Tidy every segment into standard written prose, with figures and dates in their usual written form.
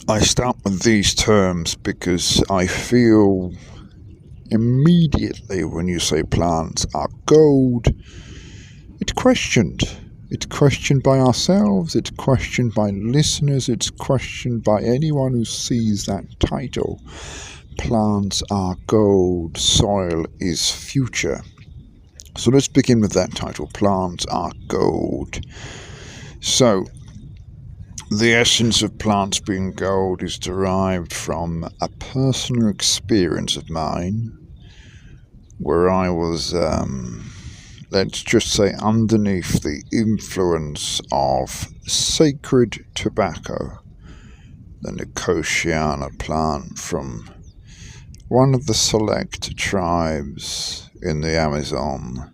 I start with these terms because I feel immediately when you say plants are gold, it's questioned. It's questioned by ourselves, it's questioned by listeners, it's questioned by anyone who sees that title. Plants are gold, soil is future. So let's begin with that title, Plants are Gold. So, the essence of plants being gold is derived from a personal experience of mine where I was, let's just say, underneath the influence of sacred tobacco, the Nicotiana plant from one of the select tribes in the Amazon.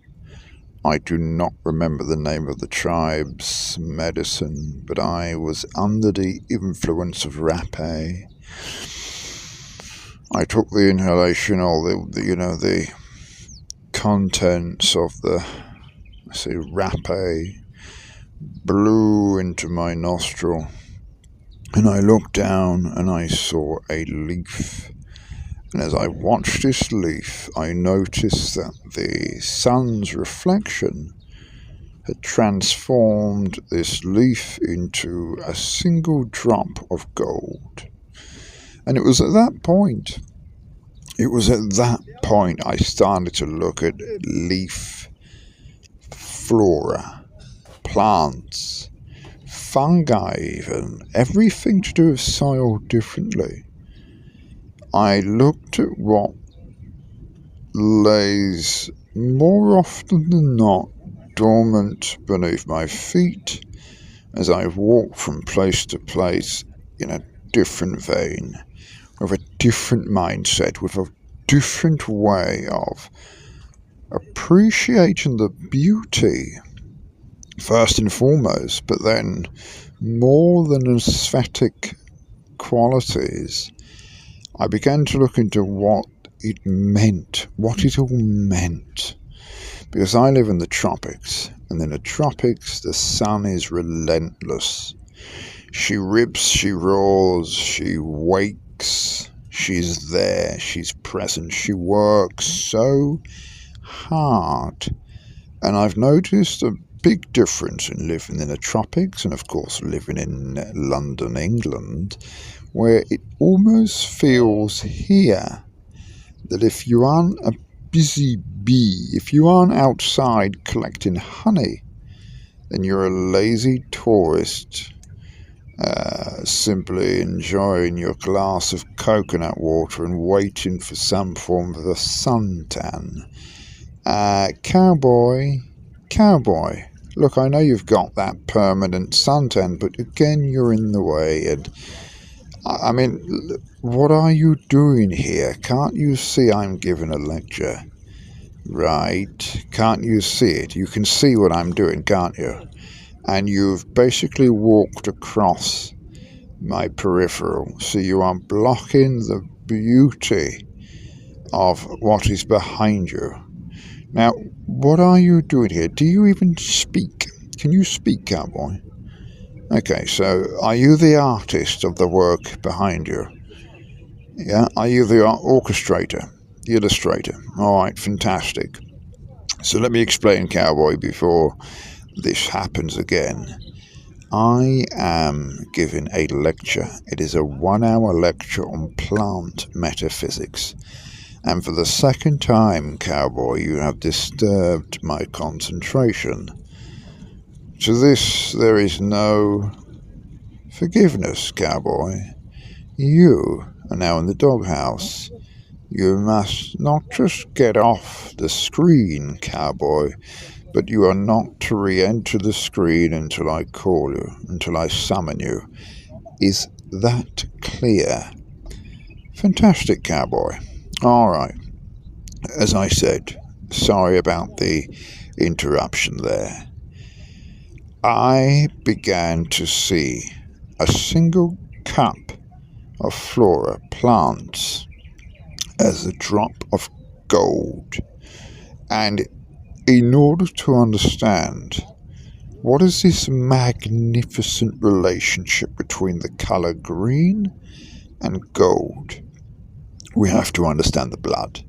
I do not remember the name of the tribe's medicine, but I was under the influence of rapé. I took the inhalation, or the contents of the, rapé blew into my nostril, and I looked down and I saw a leaf. And as I watched this leaf, I noticed that the sun's reflection had transformed this leaf into a single drop of gold. And it was at that point I started to look at leaf flora, plants, fungi even, everything to do with soil differently. I looked at what lays more often than not dormant beneath my feet as I walked from place to place in a different vein, with a different mindset, with a different way of appreciating the beauty, first and foremost, but then more than aesthetic qualities. I began to look into what it all meant. Because I live in the tropics, and in the tropics the sun is relentless. She rips, she roars, she wakes, she's there, she's present, she works so hard. And I've noticed a big difference in living in the tropics and of course living in London, England, where it almost feels here that if you aren't a busy bee, if you aren't outside collecting honey, then you're a lazy tourist, simply enjoying your glass of coconut water and waiting for some form of a suntan. Cowboy, look, I know you've got that permanent suntan, but again, you're in the way. And I mean, what are you doing here? Can't you see I'm giving a lecture? Right? Can't you see it? You can see what I'm doing, can't you? And you've basically walked across my peripheral, so you are blocking the beauty of what is behind you. Now, what are you doing here? Do you even speak? Can you speak, cowboy? Okay, so are you the artist of the work behind you? Yeah, are you the orchestrator, the illustrator? All right, fantastic. So let me explain, cowboy, before this happens again. I am giving a lecture. It is a 1-hour lecture on plant metaphysics. And for the second time, cowboy, you have disturbed my concentration. To this, there is no forgiveness, cowboy. You are now in the doghouse. You must not just get off the screen, cowboy, but you are not to re-enter the screen until I call you, until I summon you. Is that clear? Fantastic, cowboy. All right. As I said, sorry about the interruption there. I began to see a single cup of flora, plants, as a drop of gold. And in order to understand What is this magnificent relationship between the colour green and gold? We have to understand the blood.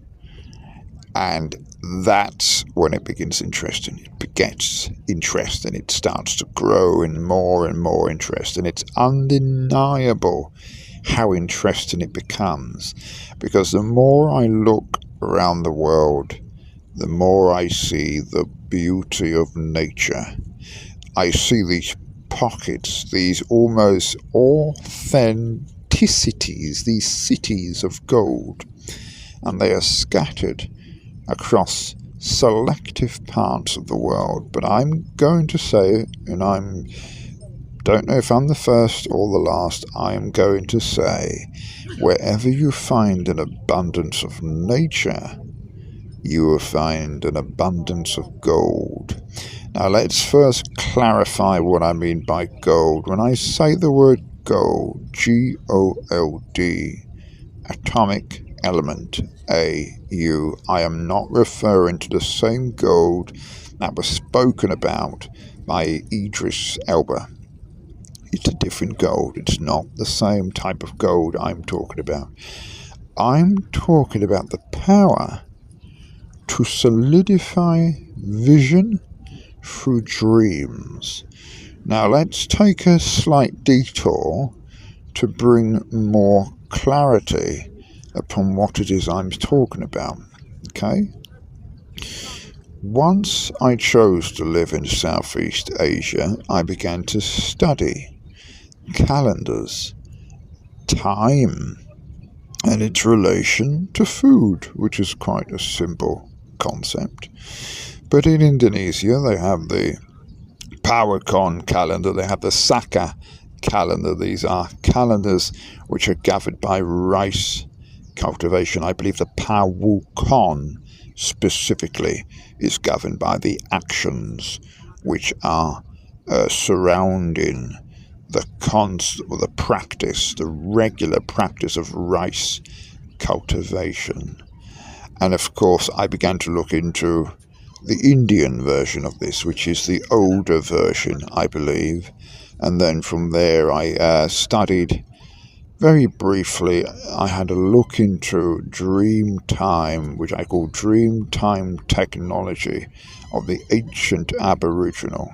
And that's when it begins interesting. It begets interest and it starts to grow in more and more interest. And it's undeniable how interesting it becomes. Because the more I look around the world, the more I see the beauty of nature. I see these pockets, these almost authenticities, these cities of gold. And they are scattered across selective parts of the world. But I'm going to say, and don't know if I'm the first or the last, I am going to say, wherever you find an abundance of nature, you will find an abundance of gold. Now let's first clarify what I mean by gold. When I say the word gold, G-O-L-D, atomic element, A-U, I am not referring to the same gold that was spoken about by Idris Elba. It's a different gold. It's not the same type of gold I'm talking about. I'm talking about the power to solidify vision through dreams. Now let's take a slight detour to bring more clarity upon what it is I'm talking about. Okay? Once I chose to live in Southeast Asia, I began to study calendars, time, and its relation to food, which is quite a simple concept. But in Indonesia, they have the Pawakan calendar, they have the Saka calendar. These are calendars which are governed by rice cultivation. I believe the Pawakan specifically is governed by the actions which are surrounding the practice, the regular practice of rice cultivation. And of course, I began to look into the Indian version of this, which is the older version, I believe. And then from there, I studied very briefly. I had a look into dream time, which I call dream time technology of the ancient Aboriginal.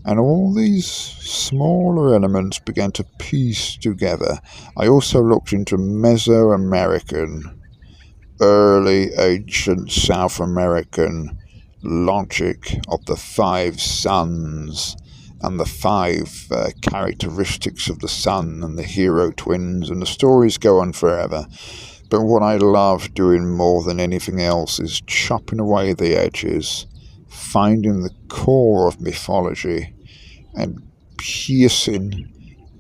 And all these smaller elements began to piece together. I also looked into Mesoamerican, early ancient South American logic of the 5 suns and the 5 characteristics of the sun and the hero twins, and the stories go on forever. But what I love doing more than anything else is chopping away the edges, finding the core of mythology and piercing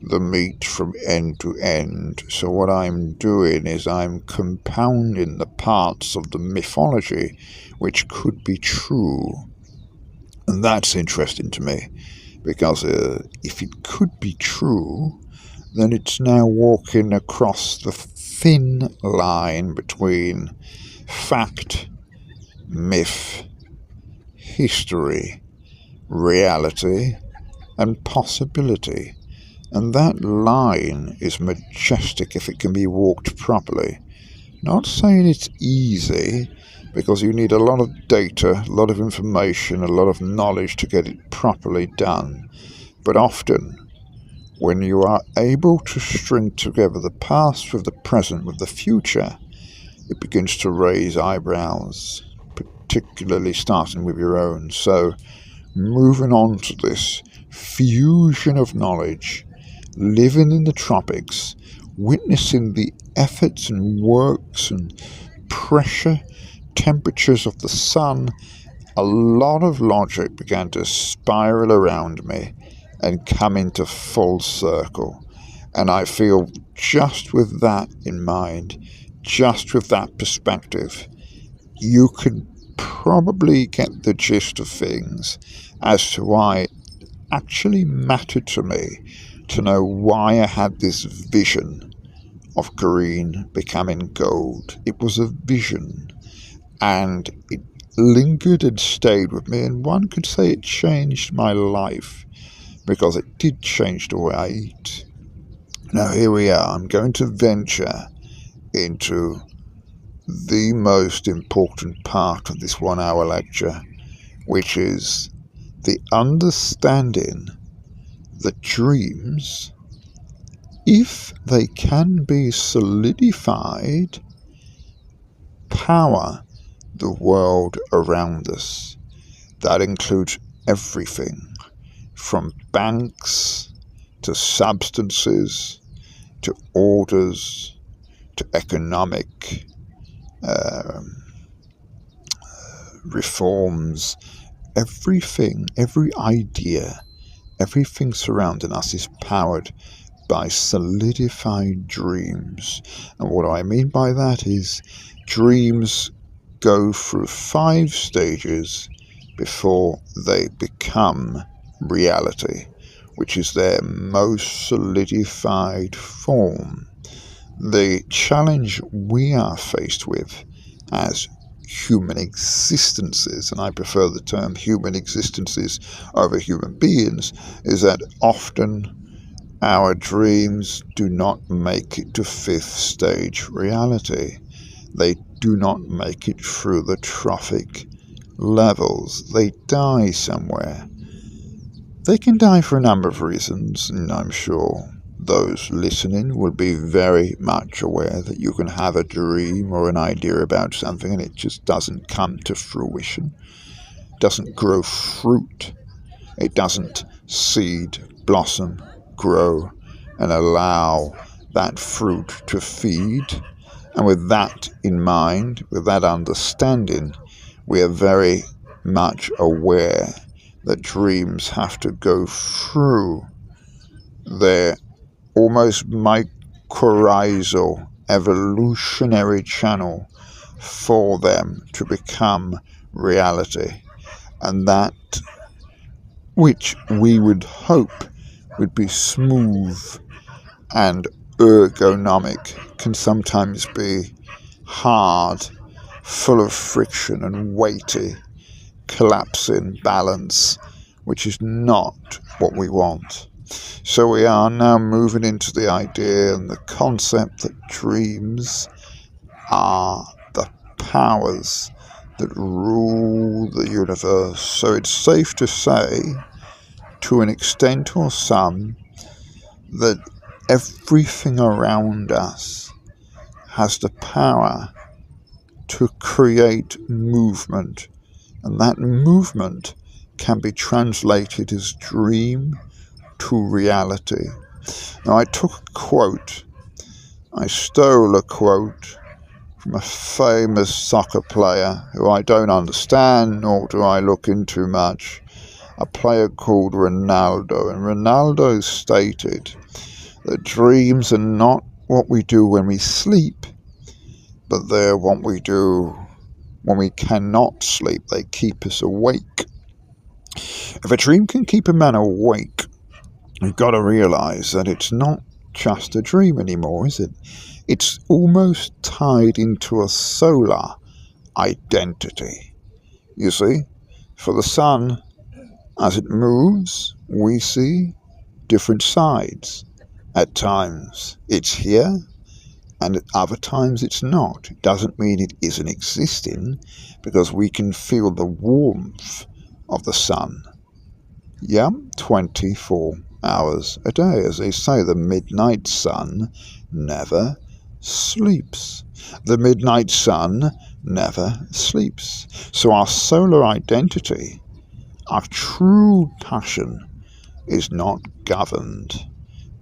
the meat from end to end. So what I'm doing is I'm compounding the parts of the mythology which could be true. And that's interesting to me, because if it could be true, then it's now walking across the thin line between fact, myth, history, reality, and possibility. And that line is majestic if it can be walked properly. Not saying it's easy, because you need a lot of data, a lot of information, a lot of knowledge to get it properly done. But often, when you are able to string together the past with the present with the future, it begins to raise eyebrows, particularly starting with your own. So, moving on to this fusion of knowledge, living in the tropics, witnessing the efforts and works and pressure, temperatures of the sun, a lot of logic began to spiral around me and come into full circle. And I feel just with that in mind, just with that perspective, you can probably get the gist of things as to why it actually mattered to me to know why I had this vision of green becoming gold. It was a vision, and it lingered and stayed with me, and one could say it changed my life, because it did change the way I eat. Now here we are. I'm going to venture into the most important part of this 1 hour lecture, which is the understanding that dreams, if they can be solidified, power the world around us. That includes everything from banks to substances to orders to economic reforms. Everything, every idea, everything surrounding us is powered by solidified dreams. And what I mean by that is dreams go through 5 stages before they become reality, which is their most solidified form. The challenge we are faced with as human existences, and I prefer the term human existences over human beings, is that often our dreams do not make it to 5th stage reality. They do not make it through the trophic levels. They die somewhere. They can die for a number of reasons, and I'm sure those listening will be very much aware that you can have a dream or an idea about something and it just doesn't come to fruition, doesn't grow fruit, it doesn't seed, blossom, grow, and allow that fruit to feed. And with that in mind, with that understanding, we are very much aware that dreams have to go through their almost mycorrhizal evolutionary channel for them to become reality. And that which we would hope would be smooth and ergonomic can sometimes be hard, full of friction and weighty, collapsing balance, which is not what we want. So we are now moving into the idea and the concept that dreams are the powers that rule the universe. So it's safe to say, to an extent or some, that everything around us has the power to create movement, and that movement can be translated as dream to reality. Now, I took a quote, I stole a quote from a famous soccer player who I don't understand, nor do I look into much, a player called Ronaldo. And Ronaldo stated that dreams are not what we do when we sleep, but they're what we do when we cannot sleep. They keep us awake. If a dream can keep a man awake, you've got to realize that it's not just a dream anymore, is it? It's almost tied into a solar identity. You see, for the sun, as it moves, we see different sides. At times it's here, and at other times it's not. It doesn't mean it isn't existing, because we can feel the warmth of the sun. 24 hours a day. As they say, the midnight sun never sleeps. The midnight sun never sleeps. So our solar identity, our true passion, is not governed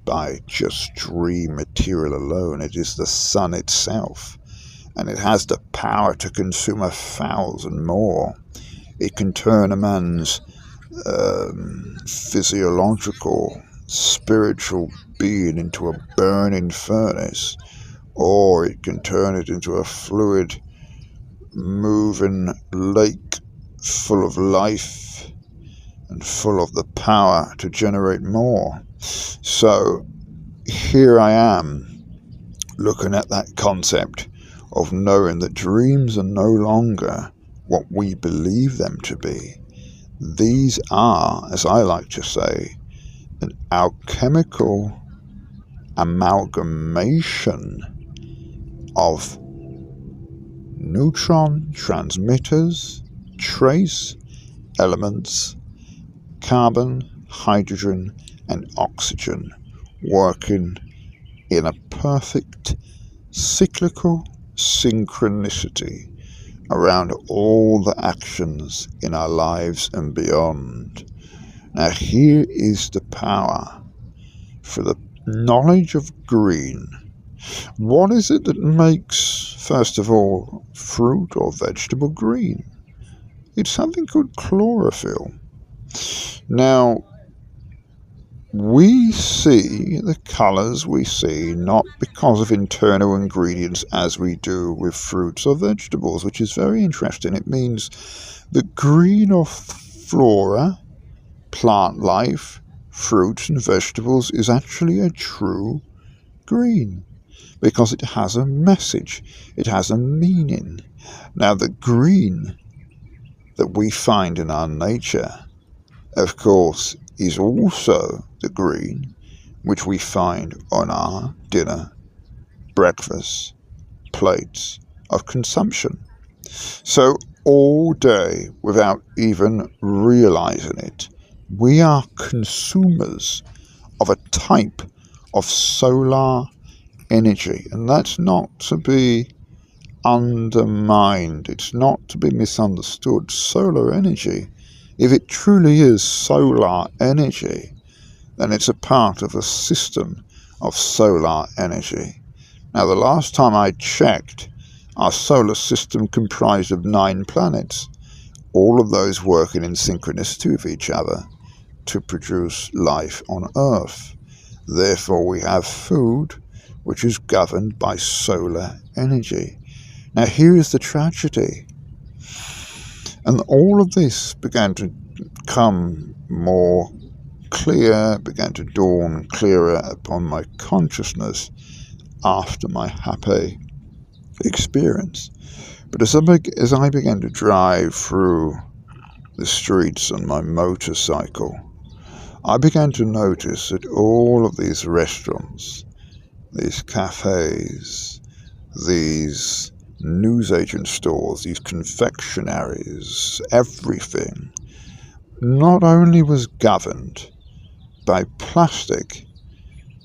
by just dream material alone. It is the sun itself, and it has the power to consume 1,000 more. It can turn a man's physiological, spiritual being into a burning furnace, or it can turn it into a fluid, moving lake full of life and full of the power to generate more. So here I am looking at that concept of knowing that dreams are no longer what we believe them to be. These are, as I like to say, an alchemical amalgamation of neutron transmitters, trace elements, carbon, hydrogen, and oxygen working in a perfect cyclical synchronicity around all the actions in our lives and beyond. Now, here is the power for the knowledge of green. What is it that makes, first of all, fruit or vegetable green? It's something called chlorophyll. Now, we see the colours we see not because of internal ingredients as we do with fruits or vegetables, which is very interesting. It means the green of flora, plant life, fruits and vegetables is actually a true green because it has a message, it has a meaning. Now, the green that we find in our nature, of course, is also the green which we find on our dinner, breakfast plates of consumption. So all day, without even realizing it, we are consumers of a type of solar energy, and that's not to be undermined, it's not to be misunderstood. Solar energy, if it truly is solar energy, then it's a part of a system of solar energy. Now, the last time I checked, our solar system comprised of 9 planets, all of those working in synchronicity with each other to produce life on Earth. Therefore, we have food which is governed by solar energy. Now, here is the tragedy. And all of this began to come more clear, began to dawn clearer upon my consciousness after my happy experience. But as I began to drive through the streets on my motorcycle, I began to notice that all of these restaurants, these cafes, these newsagent stores, these confectionaries, everything, not only was governed by plastic,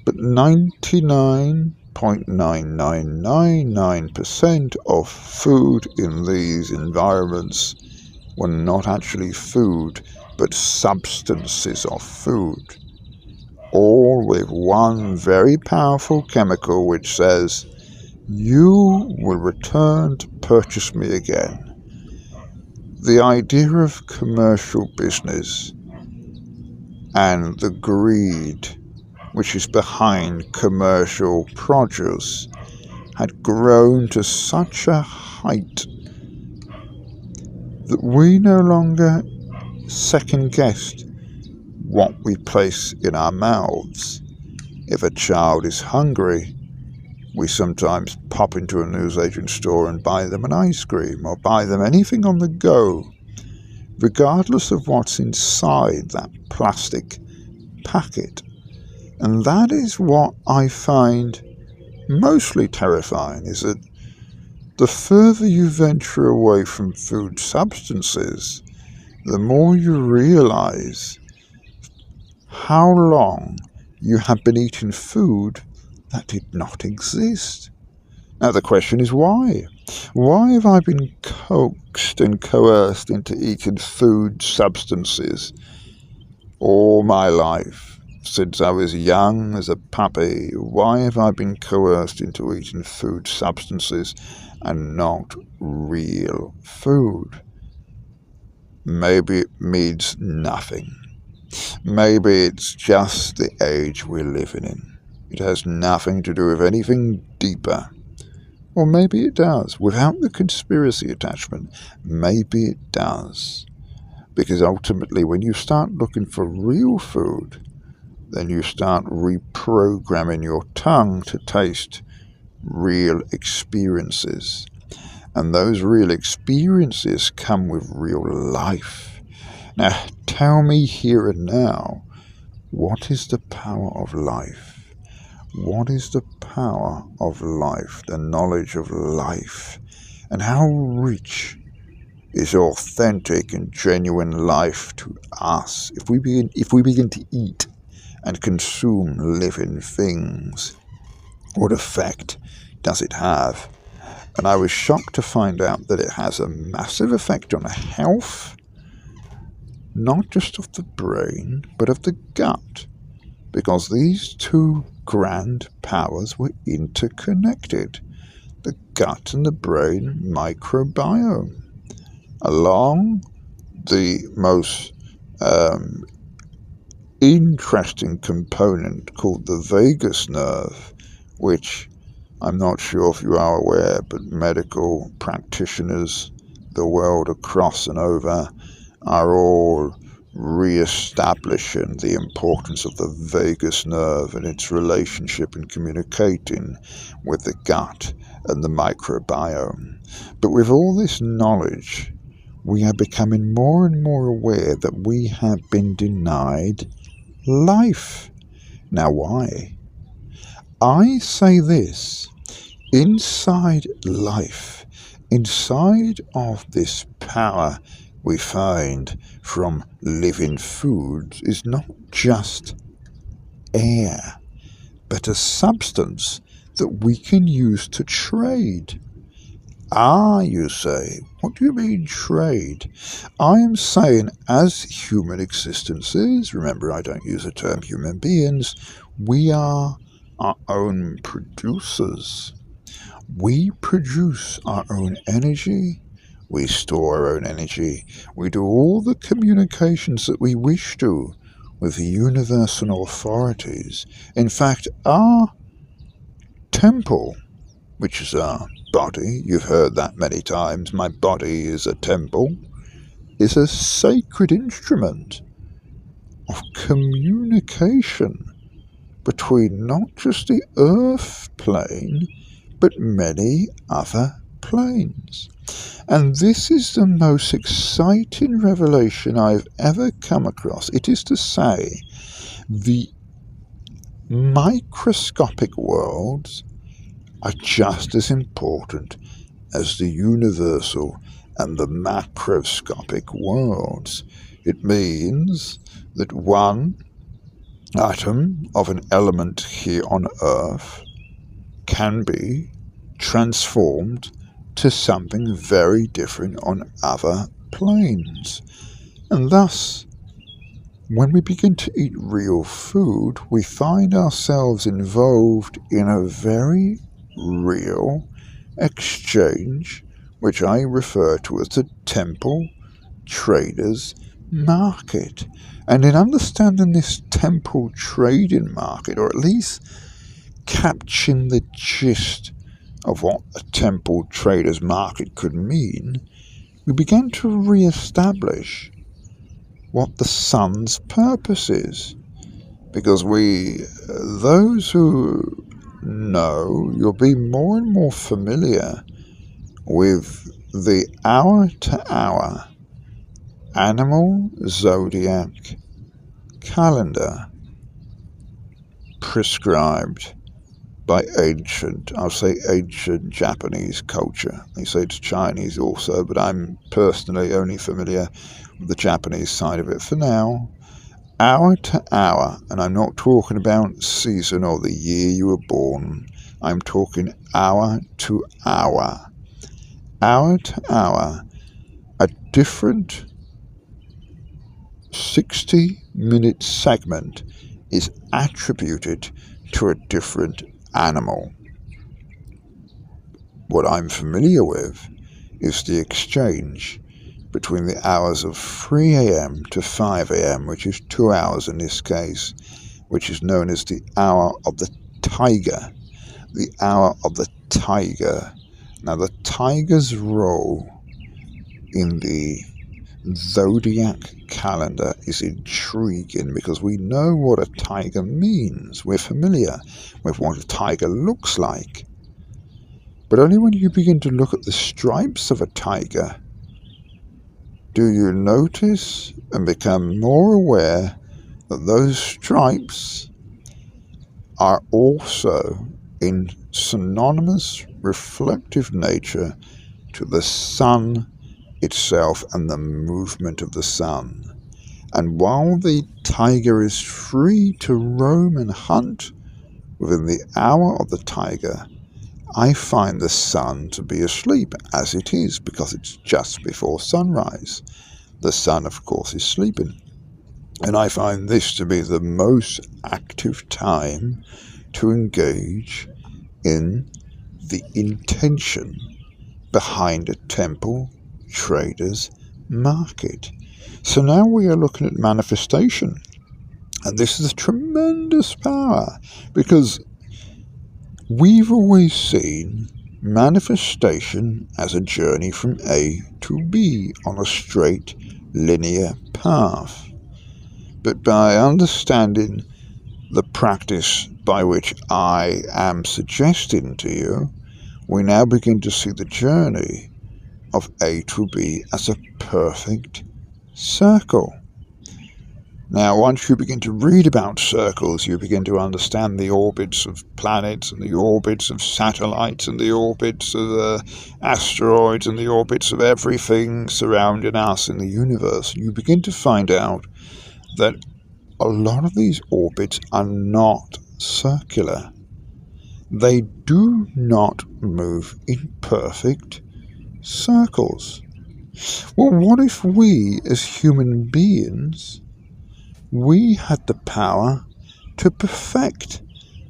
but 99.9999% of food in these environments were not actually food, but substances of food, all with one very powerful chemical which says, "You will return to purchase me again." The idea of commercial business and the greed which is behind commercial produce had grown to such a height that we no longer second-guessed what we place in our mouths. If a child is hungry, we sometimes pop into a newsagent store and buy them an ice cream or buy them anything on the go, regardless of what's inside that plastic packet. And that is what I find mostly terrifying, is that the further you venture away from food substances, the more you realize how long you have been eating food that did not exist. Now the question is why? Why have I been coaxed and coerced into eating food substances all my life? Since I was young as a puppy, why have I been coerced into eating food substances and not real food? Maybe it means nothing. Maybe it's just the age we're living in. It has nothing to do with anything deeper. Or maybe it does, without the conspiracy attachment. Maybe it does. Because ultimately, when you start looking for real food, then you start reprogramming your tongue to taste real experiences. And those real experiences come with real life. Now, tell me here and now, what is the power of life? What is the power of life, the knowledge of life? And how rich is authentic and genuine life to us if we begin to eat and consume living things? What effect does it have? And I was shocked to find out that it has a massive effect on health, not just of the brain, but of the gut, because these two grand powers were interconnected, the gut and the brain microbiome. Along the most interesting component called the vagus nerve, which I'm not sure if you are aware, but medical practitioners the world across and over are all re-establishing the importance of the vagus nerve and its relationship in communicating with the gut and the microbiome. But with all this knowledge, we are becoming more and more aware that we have been denied life. Now, why? I say this: inside life, inside of this power we find from living foods, is not just air, but a substance that we can use to trade. Ah, you say, what do you mean trade? I am saying, as human existences, remember I don't use the term human beings, we are our own producers. We produce our own energy, we store our own energy, we do all the communications that we wish to with the universal authorities. In fact, our temple, which is our body, you've heard that many times, my body is a temple, is a sacred instrument of communication between not just the earth plane, but many other planes. And this is the most exciting revelation I've ever come across. It is to say, the microscopic worlds are just as important as the universal and the macroscopic worlds. It means that one atom of an element here on Earth can be transformed to something very different on other planes. And thus, when we begin to eat real food, we find ourselves involved in a very real exchange, which I refer to as the temple traders market. And in understanding this temple trading market, or at least capturing the gist of what a temple traders market could mean, we began to re-establish what the sun's purpose is. Because those who know, you'll be more and more familiar with the hour-to-hour animal zodiac calendar prescribed by ancient Japanese culture. They say it's Chinese also, but I'm personally only familiar with the Japanese side of it for now. Hour to hour, and I'm not talking about season or the year you were born. I'm talking hour to hour. Hour to hour, a different 60-minute segment is attributed to a different animal. What I'm familiar with is the exchange between the hours of 3 a.m. to 5 a.m., which is 2 hours in this case, which is known as the hour of the tiger. The hour of the tiger. Now, the tiger's role in the zodiac calendar is intriguing because we know what a tiger means. We're familiar with what a tiger looks like. But only when you begin to look at the stripes of a tiger do you notice and become more aware that those stripes are also in synonymous reflective nature to the sun itself and the movement of the sun. And while the tiger is free to roam and hunt within the hour of the tiger, I find the sun to be asleep, as it is, because it's just before sunrise. The sun, of course, is sleeping. And I find this to be the most active time to engage in the intention behind a temple trader's market. So now we are looking at manifestation. And this is a tremendous power, because we've always seen manifestation as a journey from A to B on a straight linear path. But by understanding the practice by which I am suggesting to you, we now begin to see the journey of A to B as a perfect circle. Now, once you begin to read about circles, you begin to understand the orbits of planets and the orbits of satellites and the orbits of asteroids and the orbits of everything surrounding us in the universe. You begin to find out that a lot of these orbits are not circular. They do not move in perfect circles. Well, what if we, as human beings, we had the power to perfect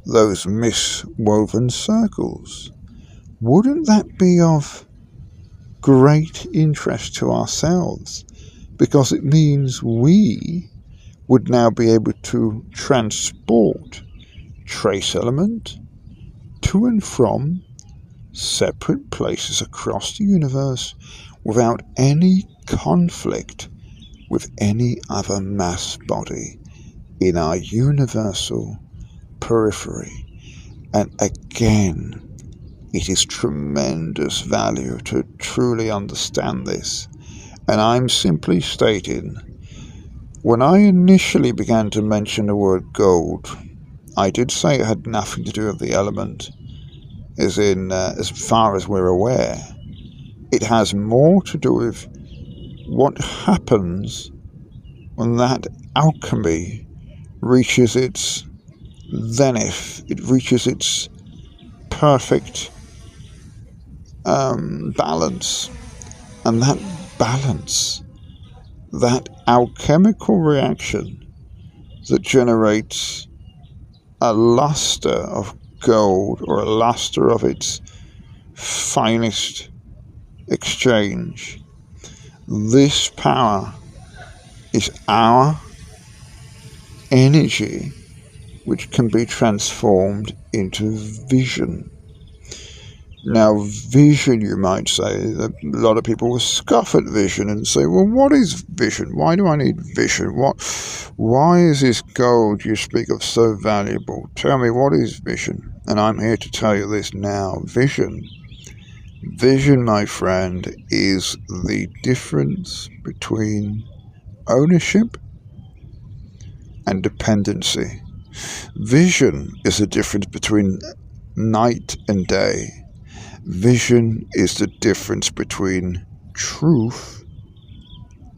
those miswoven circles? Wouldn't that be of great interest to ourselves? Because it means we would now be able to transport trace element to and from separate places across the universe without any conflict with any other mass body in our universal periphery. And again, it is tremendous value to truly understand this. And I'm simply stating, when I initially began to mention the word gold, I did say it had nothing to do with the element, as in, as far as we're aware. It has more to do with what happens when that alchemy reaches its zenith, it reaches its perfect balance. And that balance, that alchemical reaction that generates a luster of gold or a luster of its finest exchange, this power is our energy, which can be transformed into vision. Now, vision, you might say, a lot of people will scoff at vision and say, well, what is vision? Why do I need vision? Why is this gold you speak of so valuable? Tell me, what is vision? And I'm here to tell you this now. Vision, my friend, is the difference between ownership and dependency. Vision is the difference between night and day. Vision is the difference between truth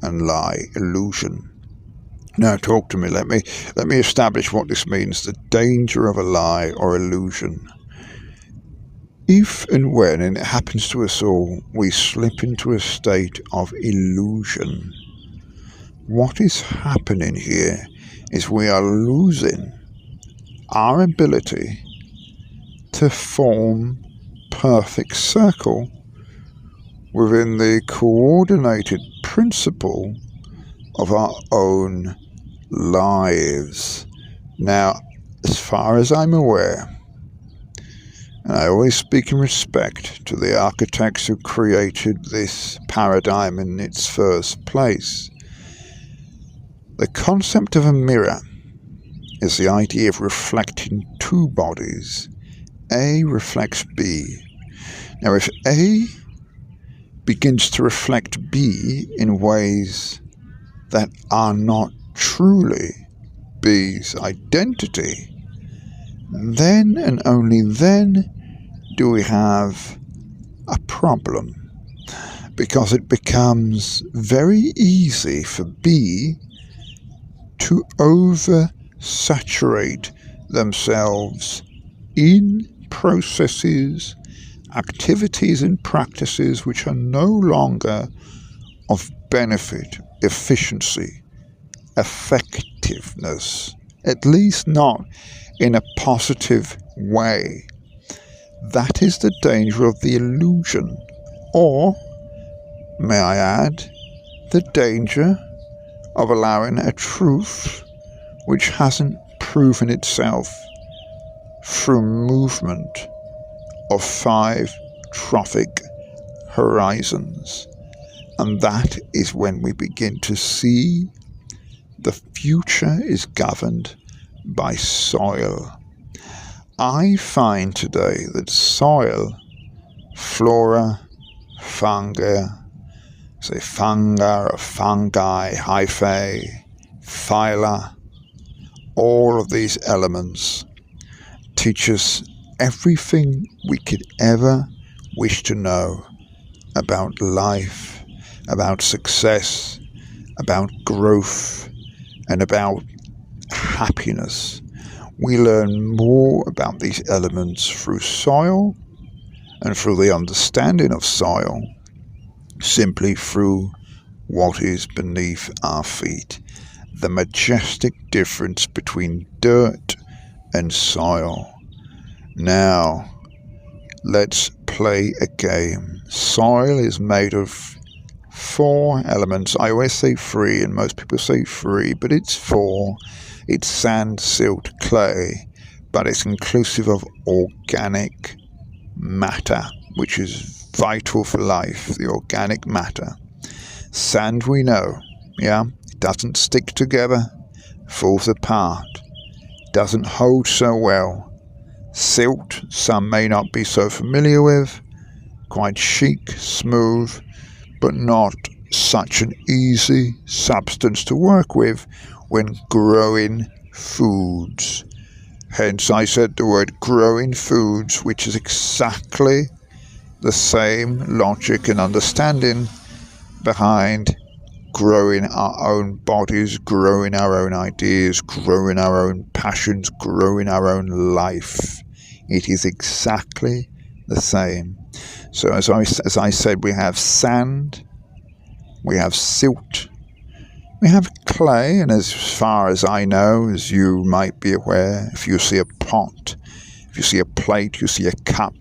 and lie, illusion. Now talk to me. Let me establish what this means. The danger of a lie or illusion. If and when, and it happens to us all, we slip into a state of illusion, what is happening here is we are losing our ability to form perfect circle within the coordinated principle of our own lives. Now, as far as I'm aware, and I always speak in respect to the architects who created this paradigm in its first place, the concept of a mirror is the idea of reflecting two bodies. A reflects B. Now, if A begins to reflect B in ways that are not truly B's identity, then and only then do we have a problem. Because it becomes very easy for B to oversaturate themselves in processes, activities and practices which are no longer of benefit, efficiency, effectiveness, at least not in a positive way. That is the danger of the illusion, or, may I add, the danger of allowing a truth which hasn't proven itself through movement of 5 trophic horizons. And that is when we begin to see the future is governed by soil. I find today that soil, flora, fungi, hyphae, phyla, all of these elements teach us everything we could ever wish to know about life, about success, about growth, and about happiness. We learn more about these elements through soil and through the understanding of soil, simply through what is beneath our feet. The majestic difference between dirt and soil. Now, let's play a game. Soil is made of 4 elements. I always say 3, and most people say 3, but it's 4. It's sand, silt, clay, but it's inclusive of organic matter, which is vital for life, the organic matter. Sand, we know, it doesn't stick together, falls apart, doesn't hold so well. Silt, some may not be so familiar with, quite chic, smooth, but not such an easy substance to work with when growing foods. Hence I said the word growing foods, which is exactly the same logic and understanding behind growing our own bodies, growing our own ideas, growing our own passions, growing our own life. It is exactly the same. So as I said, we have sand, we have silt, we have clay, and as far as I know, as you might be aware, if you see a pot, if you see a plate, you see a cup,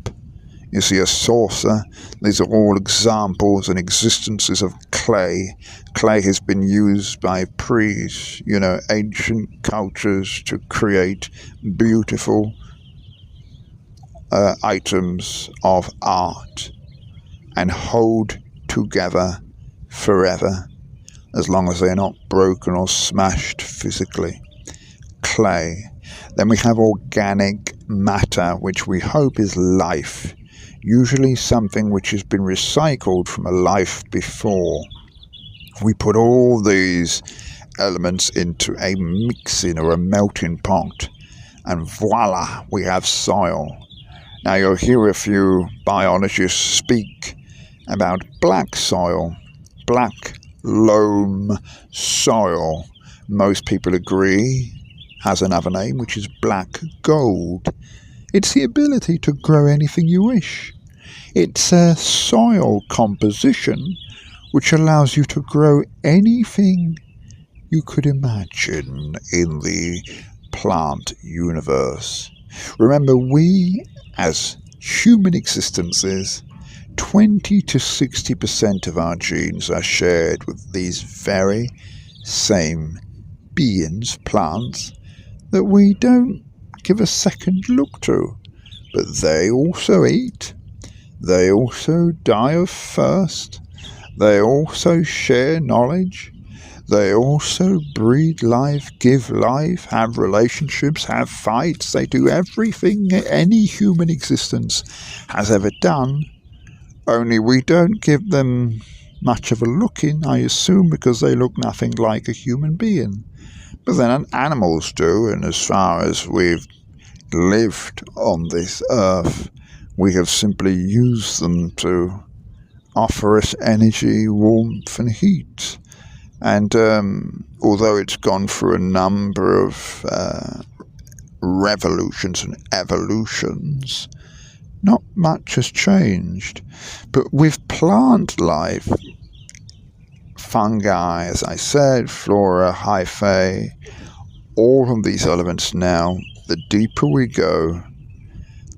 you see a saucer, these are all examples and existences of clay. Clay has been used by priests, ancient cultures to create beautiful items of art and hold together forever, as long as they're not broken or smashed physically. Clay. Then we have organic matter, which we hope is life, usually something which has been recycled from a life before. We put all these elements into a mixing or a melting pot, and voila, we have soil. Now you'll hear a few biologists speak about black soil, black loam soil. Most people agree has another name, which is black gold. It's the ability to grow anything you wish. It's a soil composition which allows you to grow anything you could imagine in the plant universe. Remember, we as human existences, 20 to 60% of our genes are shared with these very same beings, plants, that we don't give a second look to. But they also eat, they also die of thirst, they also share knowledge, they also breed life, give life, have relationships, have fights. They do everything any human existence has ever done Only we don't give them much of a look in, I assume, because they look nothing like a human being. But then animals do, and as far as we've lived on this earth, we have simply used them to offer us energy, warmth, and heat. And although it's gone through a number of revolutions and evolutions, not much has changed. But with plant life, fungi, as I said, flora, hyphae, all of these elements now, the deeper we go,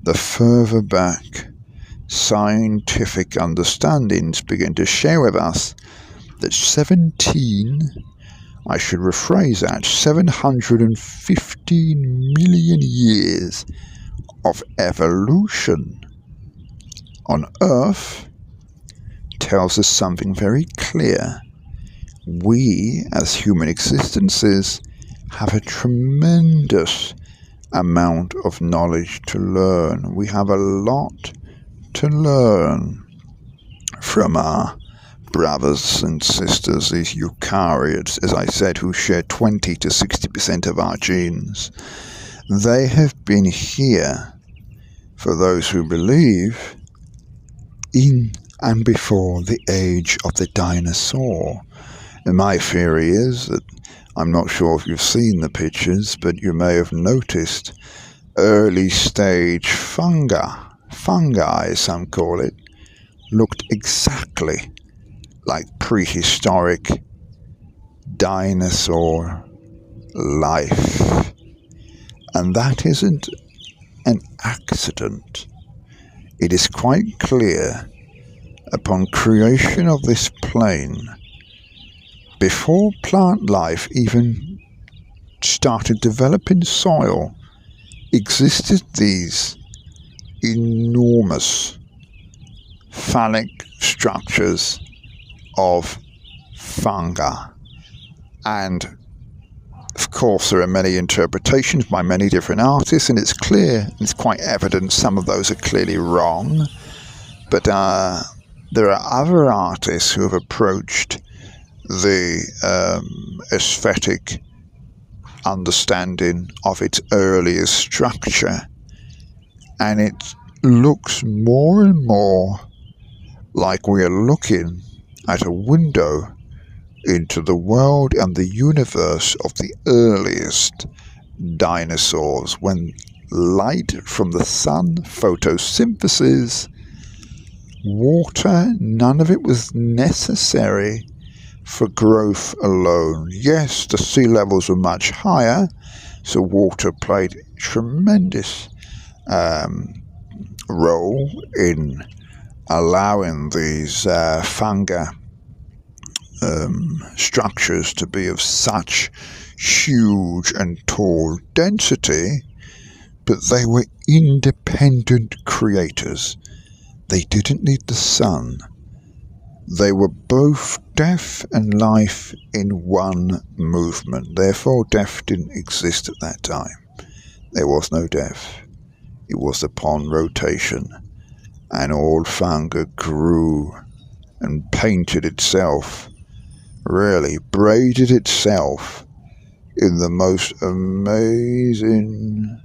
the further back scientific understandings begin to share with us that 715 million years of evolution on Earth tells us something very clear. We, as human existences, have a tremendous amount of knowledge to learn. We have a lot to learn from our brothers and sisters, these eukaryotes, as I said, who share 20 to 60% of our genes. They have been here, for those who believe, in and before the age of the dinosaur. And my theory is that, I'm not sure if you've seen the pictures, but you may have noticed early stage fungi, some call it, looked exactly like prehistoric dinosaur life. And that isn't an accident. It is quite clear, upon creation of this plane, before plant life even started developing soil, existed these enormous phallic structures of fungi. And of course there are many interpretations by many different artists, and it's clear, it's quite evident some of those are clearly wrong, but there are other artists who have approached the aesthetic understanding of its earlier structure, and it looks more and more like we are looking at a window into the world and the universe of the earliest dinosaurs, when light from the sun, photosynthesis, water, none of it was necessary for growth alone. Yes, the sea levels were much higher, so water played a tremendous role in allowing these fungi structures to be of such huge and tall density, but they were independent creators. They didn't need the sun. They were both death and life in one movement. Therefore, death didn't exist at that time. There was no death. It was upon rotation, and all fungi grew and painted itself, really braided itself in the most amazing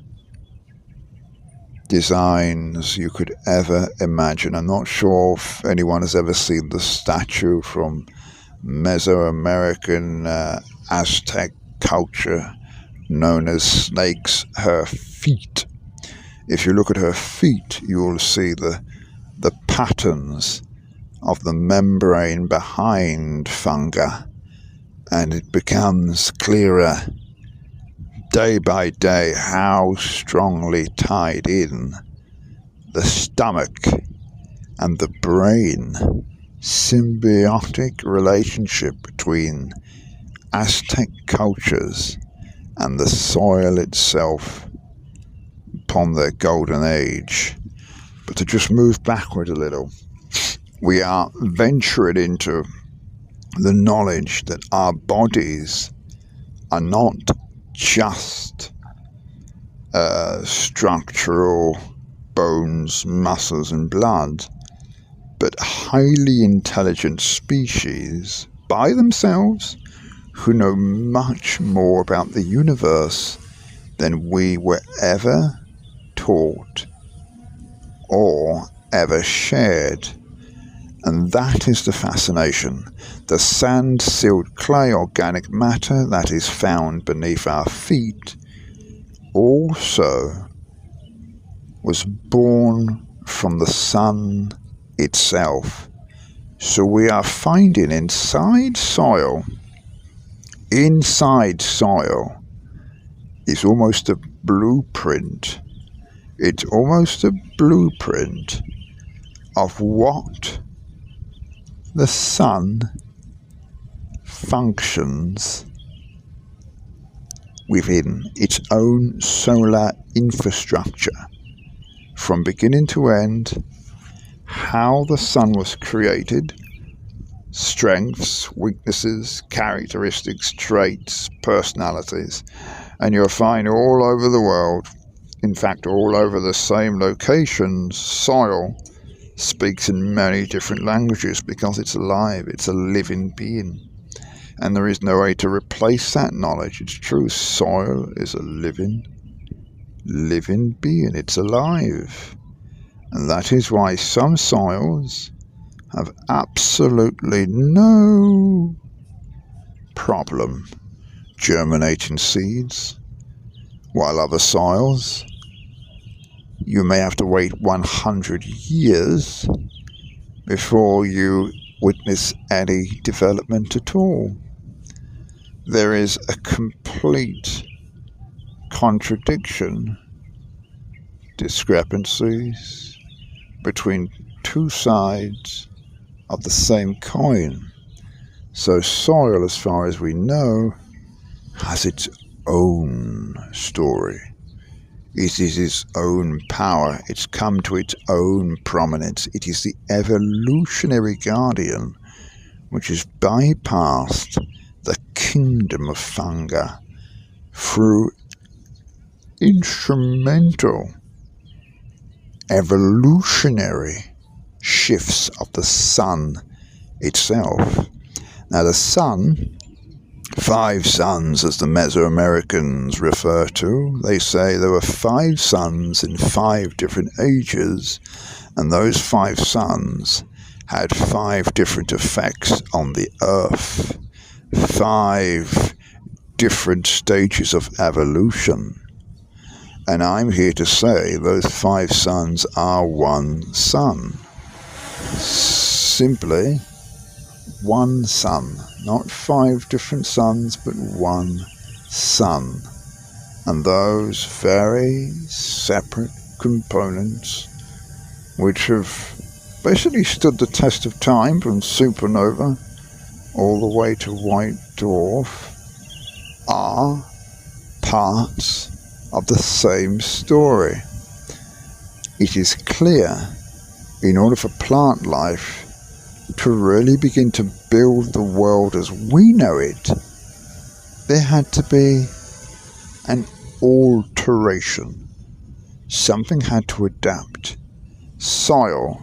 designs you could ever imagine. I'm not sure if anyone has ever seen the statue from Mesoamerican Aztec culture known as Snake's Her Feet. If you look at her feet, you'll see the patterns of the membrane behind fungi, and it becomes clearer day by day how strongly tied in the stomach and the brain, symbiotic relationship between Aztec cultures and the soil itself upon their golden age. But to just move backward a little, we are venturing into the knowledge that our bodies are not just structural bones, muscles and blood, but highly intelligent species by themselves who know much more about the universe than we were ever taught or ever shared. And that is the fascination. The sand-sealed clay organic matter that is found beneath our feet also was born from the sun itself. So we are finding inside soil is almost a blueprint. It's almost a blueprint of what the sun functions within its own solar infrastructure, from beginning to end, how the sun was created, strengths, weaknesses, characteristics, traits, personalities, and you'll find all over the world, in fact all over the same locations, soil speaks in many different languages because it's alive, it's a living being. And there is no way to replace that knowledge. It's true, soil is a living being, it's alive. And that is why some soils have absolutely no problem germinating seeds, while other soils, you may have to wait 100 years before you witness any development at all. There is a complete contradiction, discrepancies between two sides of the same coin. So soil, as far as we know, has its own story. It is its own power. It's come to its own prominence. It is the evolutionary guardian which has bypassed the kingdom of fungi through instrumental evolutionary shifts of the sun itself. Now the sun, 5 suns as the Mesoamericans refer to, they say there were 5 suns in 5 different ages, and those 5 suns had 5 different effects on the earth, 5 different stages of evolution. And I'm here to say those 5 suns are one sun. Simply one sun, not 5 different suns, but one sun. And those very separate components, which have basically stood the test of time from supernova all the way to white dwarf, are parts of the same story. It is clear, in order for plant life to really begin to build the world as we know it, there had to be an alteration. Something had to adapt. Soil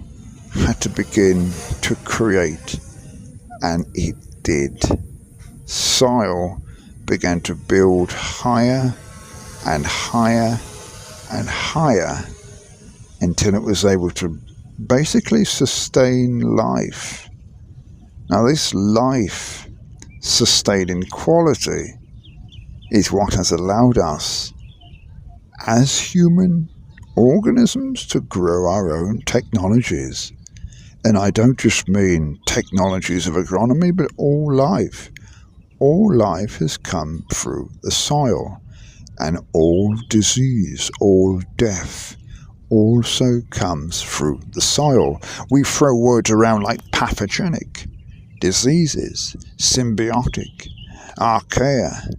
had to begin to create, and it did. Soil began to build higher and higher and higher until it was able to basically sustain life. Now this life sustaining quality is what has allowed us as human organisms to grow our own technologies. And I don't just mean technologies of agronomy, but all life. All life has come through the soil, and all disease, all death also comes through the soil. We throw words around like pathogenic, diseases, symbiotic, archaea,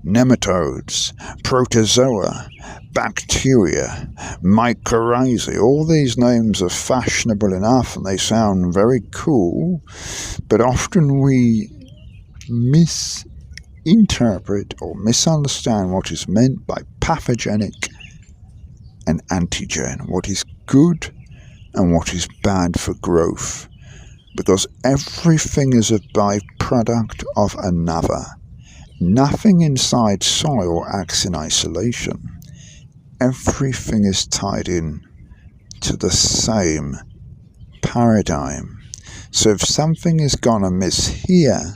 nematodes, protozoa, bacteria, mycorrhizae. All these names are fashionable enough and they sound very cool, but often we misinterpret or misunderstand what is meant by pathogenic and antigen, what is good and what is bad for growth, because everything is a byproduct of another. Nothing inside soil acts in isolation. Everything is tied in to the same paradigm. So if something is gone amiss here,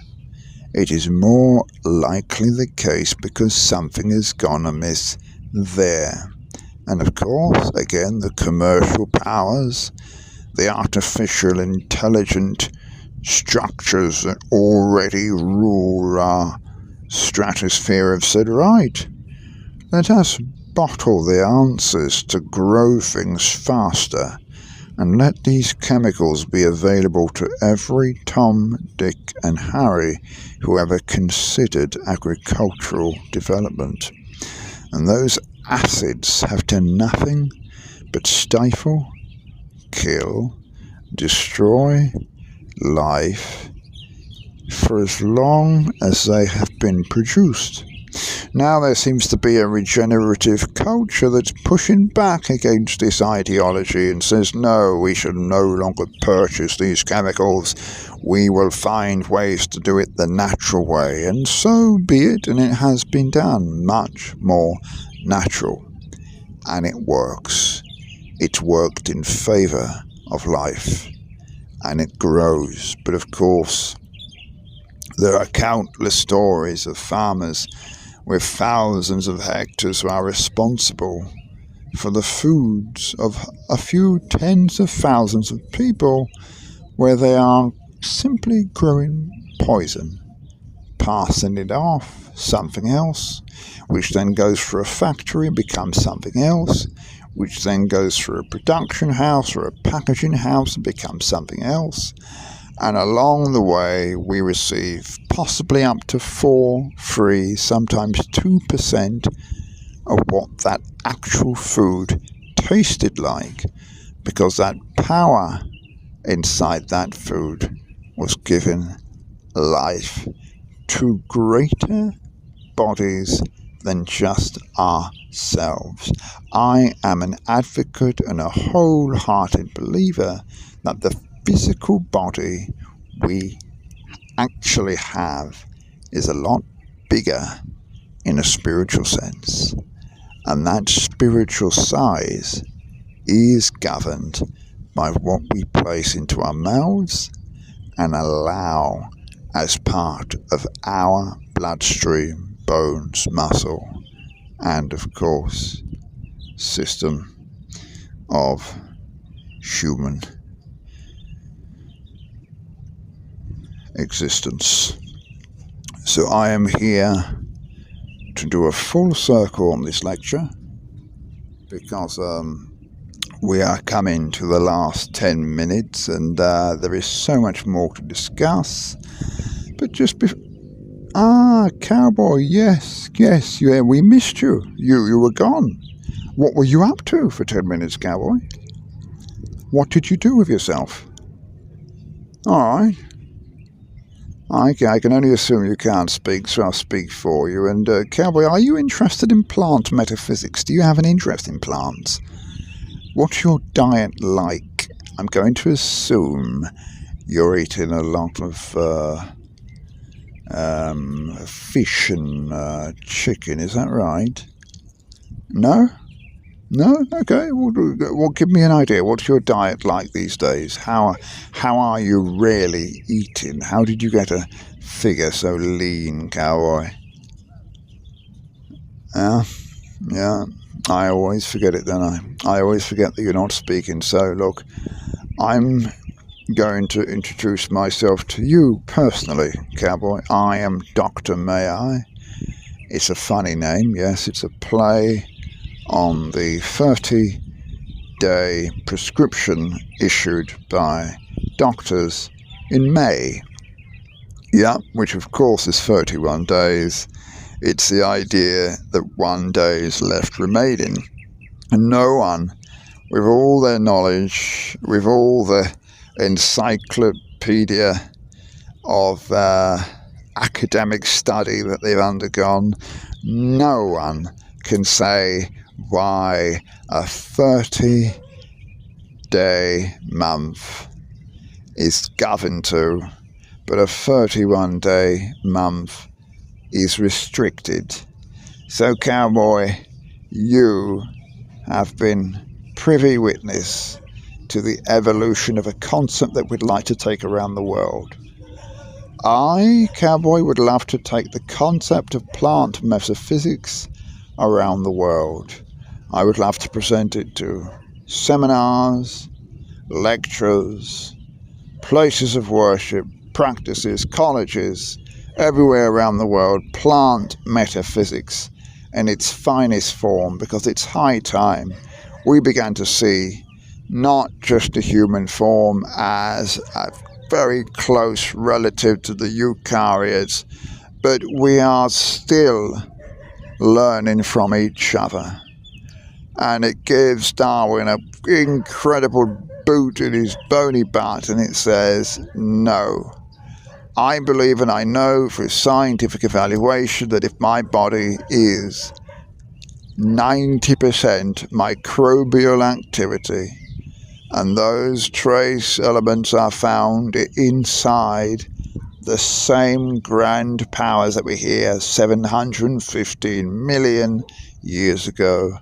it is more likely the case because something has gone amiss there. And of course, again, the commercial powers, the artificial intelligent structures that already rule our stratosphere have said, right, let us bottle the answers to grow things faster and let these chemicals be available to every Tom, Dick and Harry who ever considered agricultural development. And those acids have done nothing but stifle, kill, destroy life for as long as they have been produced. Now there seems to be a regenerative culture that's pushing back against this ideology and says, no, we should no longer purchase these chemicals. We will find ways to do it the natural way. And so be it, and it has been done much more natural. And it works. It's worked in favour of life. And it grows. But of course, there are countless stories of farmers with thousands of hectares who are responsible for the foods of a few tens of thousands of people, where they are simply growing poison, passing it off something else, which then goes through a factory and becomes something else, which then goes through a production house or a packaging house and becomes something else. And along the way, we receive possibly up to 4, 3, sometimes 2% of what that actual food tasted like, because that power inside that food was given life to greater bodies than just ourselves. I am an advocate and a wholehearted believer that the physical body we actually have is a lot bigger in a spiritual sense, and that spiritual size is governed by what we place into our mouths and allow as part of our bloodstream, bones, muscle, and of course system of human existence. So I am here to do a full circle on this lecture, because we are coming to the last 10 minutes and there is so much more to discuss. But just before... Cowboy, yes, yeah, we missed you. You were gone. What were you up to for 10 minutes, Cowboy? What did you do with yourself? Alright. Okay, I can only assume you can't speak, so I'll speak for you. And Cowboy, are you interested in plant metaphysics? Do you have an interest in plants? What's your diet like? I'm going to assume you're eating a lot of fish and chicken. Is that right? No? No? Okay. Well, give me an idea. What's your diet like these days? How are you really eating? How did you get a figure so lean, Cowboy? Yeah. I always forget it, don't I? I always forget that you're not speaking. So, look, I'm going to introduce myself to you personally, Cowboy. I am Dr. May I. It's a funny name, yes. It's a play on the 30-day prescription issued by doctors in May. Yeah, which of course is 31 days. It's the idea that 1 day is left remaining. And no one, with all their knowledge, with all the encyclopedia of academic study that they've undergone, no one can say why a 30 day month is governed to, but a 31-day month is restricted. So, cowboy, you have been privy witness to the evolution of a concept that we'd like to take around the world. I, cowboy, would love to take the concept of plant metaphysics around the world. I would love to present it to seminars, lectures, places of worship, practices, colleges, everywhere around the world. Plant metaphysics in its finest form, because it's high time we began to see not just the human form as a very close relative to the eukaryotes, but we are still learning from each other. And it gives Darwin an incredible boot in his bony butt, and it says, no. I believe and I know through scientific evaluation that if my body is 90% microbial activity, and those trace elements are found inside the same grand powers that we hear 715 million years ago,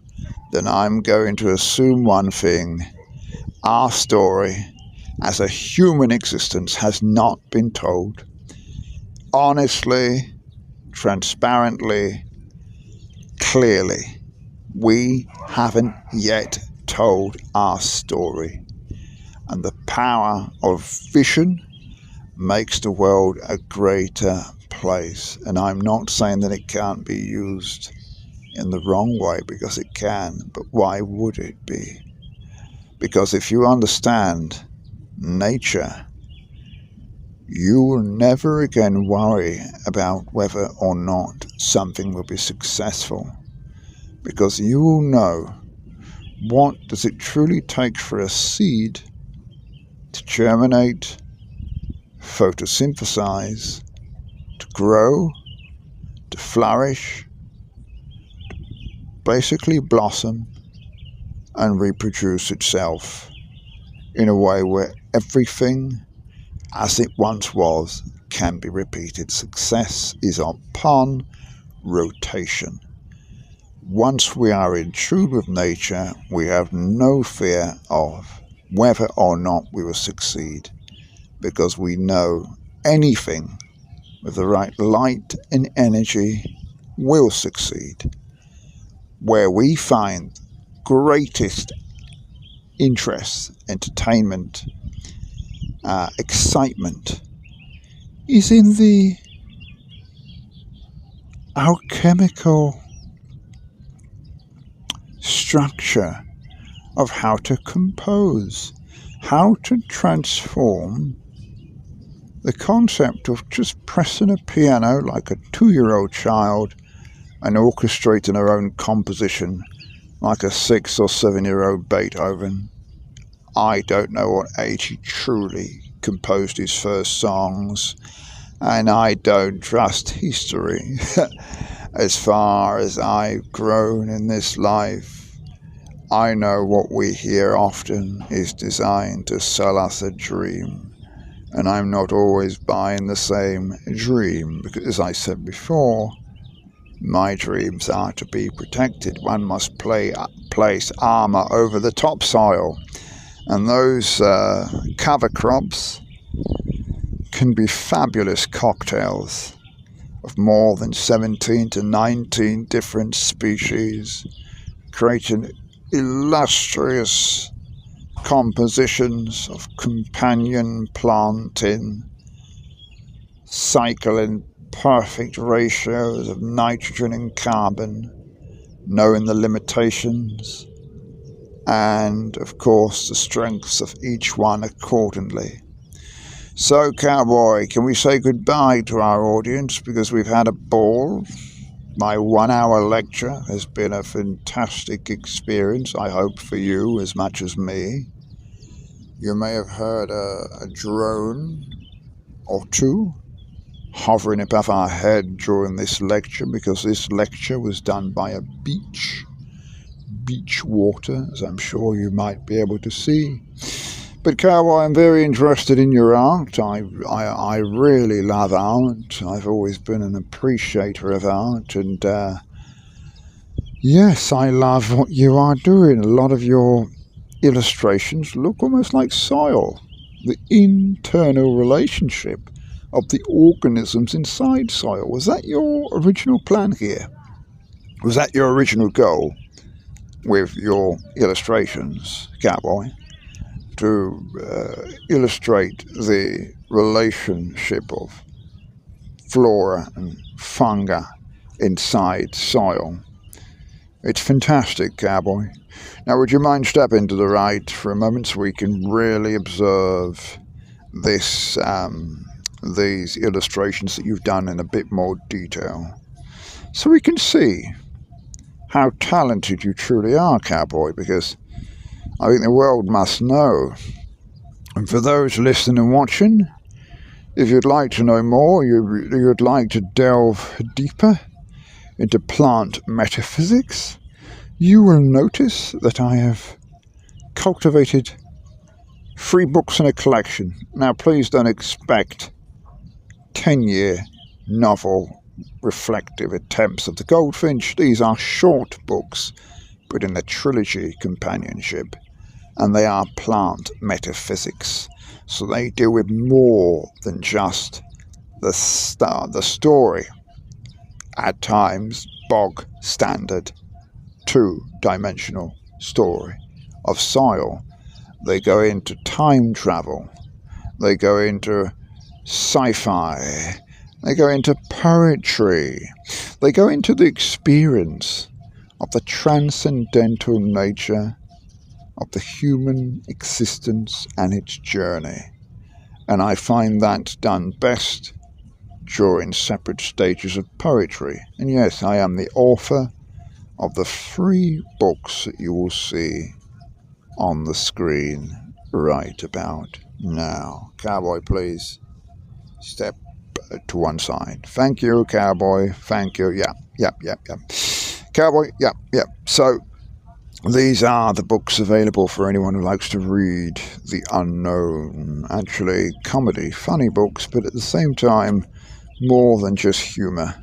then I'm going to assume one thing: our story as a human existence has not been told. Honestly, transparently, clearly, we haven't yet told our story. And the power of vision makes the world a greater place. And I'm not saying that it can't be used in the wrong way, because it can, but why would it be? Because if you understand nature, you will never again worry about whether or not something will be successful, because you will know what does it truly take for a seed to germinate, photosynthesize, to grow, to flourish, basically blossom and reproduce itself in a way where everything as it once was can be repeated. Success is upon rotation. Once we are in tune with nature, we have no fear of whether or not we will succeed, because we know anything with the right light and energy will succeed. Where we find greatest interest, entertainment, excitement is in the alchemical structure of how to compose, how to transform the concept of just pressing a piano like a 2-year-old child and orchestrating her own composition like a 6 or 7-year-old Beethoven. I don't know what age he truly composed his first songs, and I don't trust history. As far as I've grown in this life, I know what we hear often is designed to sell us a dream, and I'm not always buying the same dream, because as I said before, my dreams are to be protected. One must place armour over the topsoil, and those cover crops can be fabulous cocktails of more than 17 to 19 different species, creating illustrious compositions of companion planting, cycling perfect ratios of nitrogen and carbon, knowing the limitations and, of course, the strengths of each one accordingly. So, cowboy, can we say goodbye to our audience, because we've had a ball? My 1-hour lecture has been a fantastic experience, I hope for you as much as me. You may have heard a drone or two hovering above our head during this lecture, because this lecture was done by a beach beach water, as I'm sure you might be able to see. But Cowboy, I'm very interested in your art. I really love art. I've always been an appreciator of art, and yes, I love what you are doing. A lot of your illustrations look almost like soil, the internal relationship of the organisms inside soil. Was that your original plan here? Was that your original goal with your illustrations, Cowboy? To illustrate the relationship of flora and fungi inside soil. It's fantastic, Cowboy. Now, would you mind stepping to the right for a moment so we can really observe this, these illustrations that you've done in a bit more detail, so we can see how talented you truly are, Cowboy, because I think the world must know. And for those listening and watching, if you'd like to know more, you'd like to delve deeper into plant metaphysics, you will notice that I have cultivated 3 books in a collection. Now, please don't expect 10-year novel reflective attempts of the Goldfinch. These are short books, but in a trilogy companionship, and they are plant metaphysics. So they deal with more than just the story, at times bog standard 2-dimensional story of soil. They go into time travel, they go into sci-fi, they go into poetry, they go into the experience of the transcendental nature of the human existence and its journey. And I find that done best during separate stages of poetry. And yes, I am the author of the 3 books that you will see on the screen right about now. Cowboy, please step to one side. Thank you, Cowboy. Thank you. Yep. Cowboy, yep. So these are the books available for anyone who likes to read the unknown. Actually, comedy, funny books, but at the same time, more than just humour.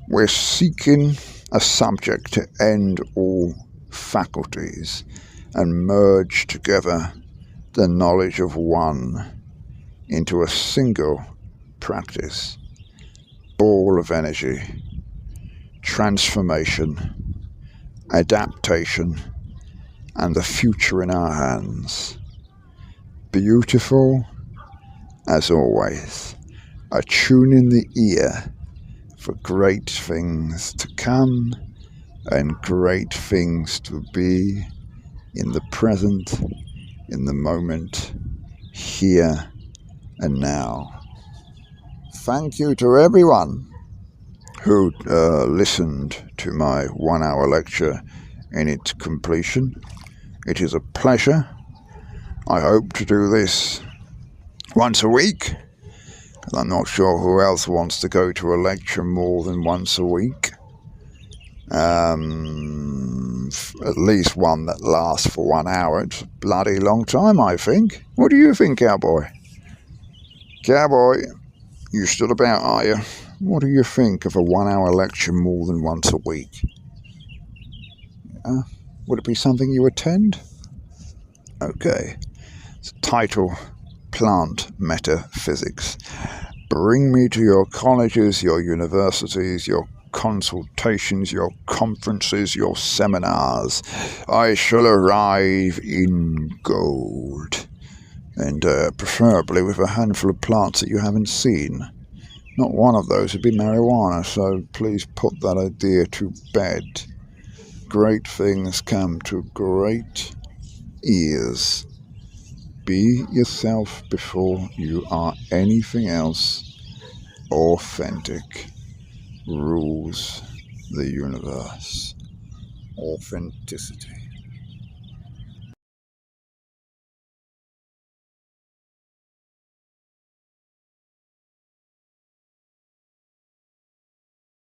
We're seeking a subject to end all faculties and merge together the knowledge of one into a single practice, ball of energy, transformation, adaptation, and the future in our hands. Beautiful as always. Attune in the ear for great things to come and great things to be in the present, in the moment, here and now. Thank you to everyone who listened to my 1-hour lecture in its completion. It is a pleasure. I hope to do this once a week, because I'm not sure who else wants to go to a lecture more than once a week. At least one that lasts for 1 hour. It's a bloody long time, I think. What do you think, Cowboy? Cowboy, you still about, are you? What do you think of a 1-hour lecture more than once a week? Would it be something you attend? Okay. It's title, Plant Metaphysics. Bring me to your colleges, your universities, your consultations, your conferences, your seminars. I shall arrive in gold. And preferably with a handful of plants that you haven't seen. Not one of those would be marijuana, so please put that idea to bed. Great things come to great ears. Be yourself before you are anything else. Authentic rules the universe. Authenticity.